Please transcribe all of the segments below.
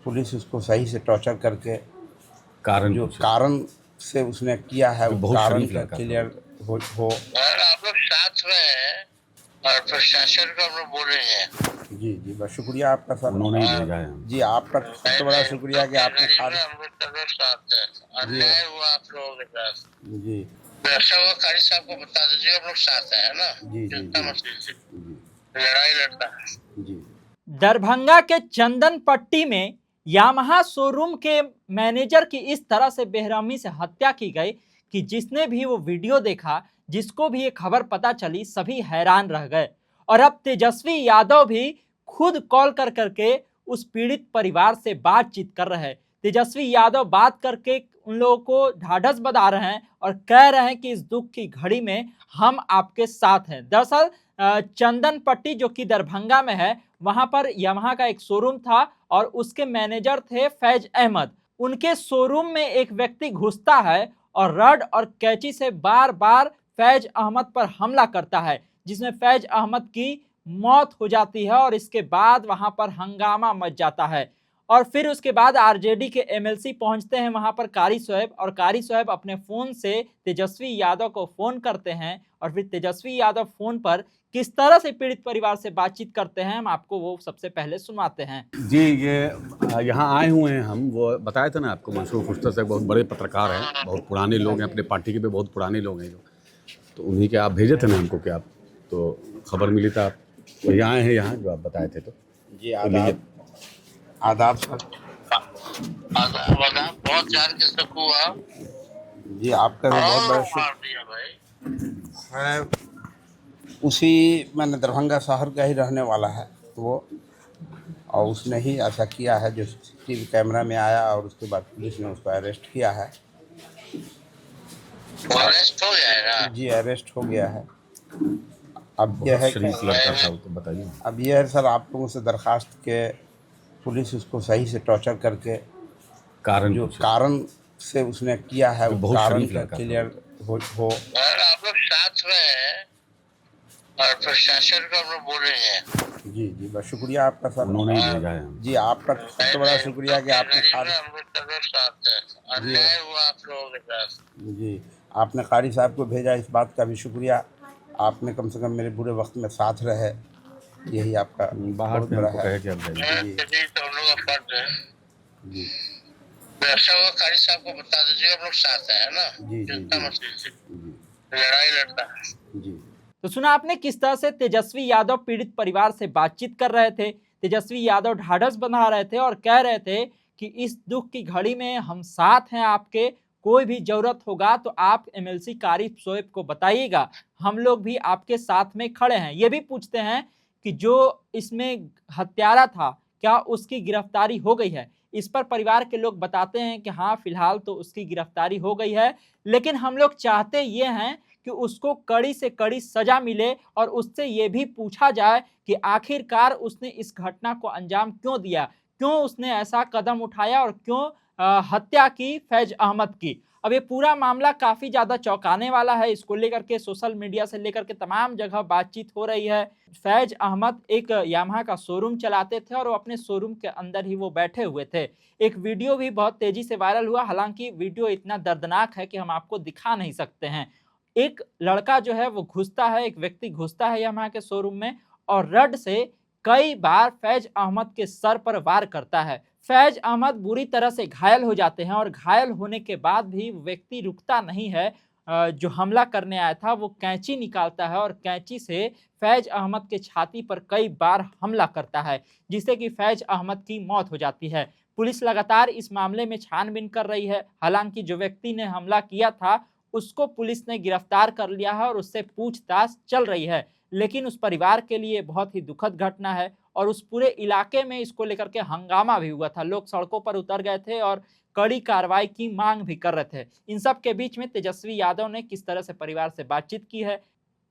Police उसको सही से टॉर्चर करके कारण जो पूछे। कारण से उसने किया है वो बहुत कारण शरीफ का लड़का था क्लियर हो। और आप लोग साथ में हैं और प्रशासन को हम लोग बोलेंगे। जी जी, बस शुक्रिया आपका सर। उन्होंने ही भेजा है हमको। जी, आपका सबसे बड़ा शुक्रिया कि आपने कैटेगरी में खाली। हम लोग सब लोग साथ हैं। अन्याय हुआ आप लोगों के साथ। जी व्यवसाय हुआ, कारी साहब को बता दीजिए हम लोग साथ हैं, है ना। जी जी चिंता जी मत कीजिए, जी लड़ाई लड़ता है। जी। दरभंगा के चंदन पट्टी में यामाहा शोरूम के मैनेजर की इस तरह से बेरहमी से हत्या की गई कि जिसने भी वो वीडियो देखा, जिसको भी ये खबर पता चली, सभी हैरान रह गए। और अब तेजस्वी यादव भी खुद कॉल कर करके उस पीड़ित परिवार से बातचीत कर रहे हैं। तेजस्वी यादव बात करके उन लोगों को ढाढ़स बंधा रहे हैं और कह रहे हैं कि इस दुख की घड़ी में हम आपके साथ हैं। दरअसल चंदन पट्टी जो कि दरभंगा में है, वहां पर यामाहा का एक शोरूम था और उसके मैनेजर थे फैज अहमद। उनके शोरूम में एक व्यक्ति घुसता है और रड और कैंची से बार बार फैज अहमद पर हमला करता है, जिसमें फैज अहमद की मौत हो जाती है और इसके बाद वहां पर हंगामा मच जाता है। और फिर उसके बाद आरजेडी के एमएलसी पहुंचते हैं वहां पर, कारी शोएब, और कारी शोएब अपने फोन से तेजस्वी यादव को फोन करते हैं और फिर तेजस्वी यादव फोन पर किस तरह से पीड़ित परिवार से बातचीत करते हैं, हम आपको वो सबसे पहले सुनवाते हैं। जी, ये यहाँ आए हुए हैं हम, वो बताया था ना आपको, मंसूर खुश्तर से बहुत बड़े पत्रकार हैं, बहुत पुराने लोग हैं, अपने पार्टी के भी बहुत पुराने लोग हैं जो, तो उन्हीं के आप भेजे थे ना हमको कि आप, तो खबर मिली था आप वही आए हैं यहाँ जो आप बताए थे। तो जी, आदाब आदाब सर। आदाब, बहुत जान के शक हुआ। जी, आपका भी बहुत बड़ा मार दिया भाई है। उसी मैंने दरभंगा शहर का ही रहने वाला है वो, और उसने ही ऐसा किया है जो सीसीटीवी कैमरा में आया, और उसके बाद पुलिस ने उसको अरेस्ट किया है। अरेस्ट हो जाएगा। जी, अरेस्ट हो गया है। अब यह है शरीफ कि लड़का था, तो बताइए। अब यह है सर, आप लोगों से दरखास्त के पुलिस उसको सही से टॉर्चर करके कारण जो पूछे। कारण से उसने किया है वो बहुत कारण शरीफ का लड़का था क्लियर हो। और आप लोग साथ में हैं और प्रशासन को हम लोग बोलेंगे। जी जी, बस शुक्रिया आपका सर। उन्होंने ही भेजा है हमको। जी, आपका सबसे बड़ा शुक्रिया कि आपने कैटेगरी में खाली। हम लोग सब लोग साथ हैं। अन्याय हुआ आप लोगों के साथ। जी, आपने कारी साहब को भेजा, इस बात का भी शुक्रिया। आपने कम से कम मेरे बुरे वक्त में साथ रहे, यही आपका बाहर बहुत से बड़ा हमको है। कहे कि आप भेजिए। जी, तो हम लोग का फर्ज है। जी व्यवसाय हुआ, कारी साहब को बता दीजिए हम लोग साथ हैं, है ना। जी जी चिंता जी मत कीजिए, जी लड़ाई लड़ता है। जी। तो सुना आपने किस तरह से तेजस्वी यादव पीड़ित परिवार से बातचीत कर रहे थे। तेजस्वी यादव ढाढ़स बंधा रहे थे और कह रहे थे कि इस दुख की घड़ी में हम साथ हैं आपके, कोई भी जरूरत होगा तो आप एमएलसी कारी शोएब को बताइएगा, हम लोग भी आपके साथ में खड़े हैं। ये भी पूछते हैं कि जो इसमें हत्यारा था क्या उसकी गिरफ्तारी हो गई है। इस पर परिवार के लोग बताते हैं कि हाँ, फिलहाल तो उसकी गिरफ्तारी हो गई है, लेकिन हम लोग चाहते ये हैं कि उसको कड़ी से कड़ी सजा मिले और उससे ये भी पूछा जाए कि आखिरकार उसने इस घटना को अंजाम क्यों दिया, क्यों उसने ऐसा कदम उठाया और क्यों हत्या की फैज अहमद की। अब ये पूरा मामला काफी ज्यादा चौंकाने वाला है, इसको लेकर के सोशल मीडिया से लेकर के तमाम जगह बातचीत हो रही है। फैज अहमद एक यामाहा का शोरूम चलाते थे और वो अपने शोरूम के अंदर ही वो बैठे हुए थे। एक वीडियो भी बहुत तेजी से वायरल हुआ, हालांकि वीडियो इतना दर्दनाक है कि हम आपको दिखा नहीं सकते हैं। एक लड़का जो है वो घुसता है, एक व्यक्ति घुसता है यामाहा के शोरूम में और रड से कई बार फैज अहमद के सर पर वार करता है। फैज अहमद बुरी तरह से घायल हो जाते हैं और घायल होने के बाद भी व्यक्ति रुकता नहीं है। जो हमला करने आया था वो कैंची निकालता है और कैंची से फैज अहमद के छाती पर कई बार हमला करता है, जिससे कि फैज अहमद की मौत हो जाती है। पुलिस लगातार इस मामले में छानबीन कर रही है। हालांकि जो व्यक्ति ने हमला किया था उसको पुलिस ने गिरफ्तार कर लिया है और उससे पूछताछ चल रही है, लेकिन उस परिवार के लिए बहुत ही दुखद घटना है और उस पूरे इलाके में इसको लेकर के हंगामा भी हुआ था। लोग सड़कों पर उतर गए थे और कड़ी कार्रवाई की मांग भी कर रहे थे। इन सब के बीच में तेजस्वी यादव ने किस तरह से परिवार से बातचीत की है।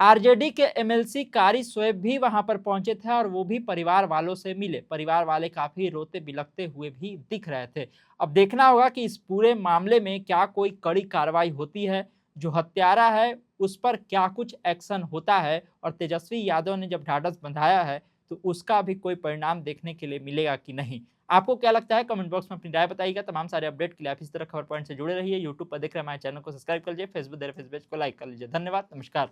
आरजेडी के एमएलसी कारी शोएब भी वहां पर पहुंचे थे और वो भी परिवार वालों से मिले। परिवार वाले काफी रोते बिलखते हुए भी दिख रहे थे। अब देखना होगा कि इस पूरे मामले में क्या कोई कड़ी कार्रवाई होती है, जो हत्यारा है उस पर क्या कुछ एक्शन होता है, और तेजस्वी यादव ने जब ढाढ़स बंधाया है तो उसका भी कोई परिणाम देखने के लिए मिलेगा कि नहीं। आपको क्या लगता है कमेंट बॉक्स में अपनी राय बताइएगा। तमाम सारे अपडेट के लिए आप इस तरह खबर पॉइंट से जुड़े रहिए। यूट्यूब पर देख रहे हैं हमारे चैनल को सब्सक्राइब कर लीजिए, फेसबुक देख रहे हैं फेसबुक पेज को लाइक कर लीजिए। धन्यवाद, नमस्कार।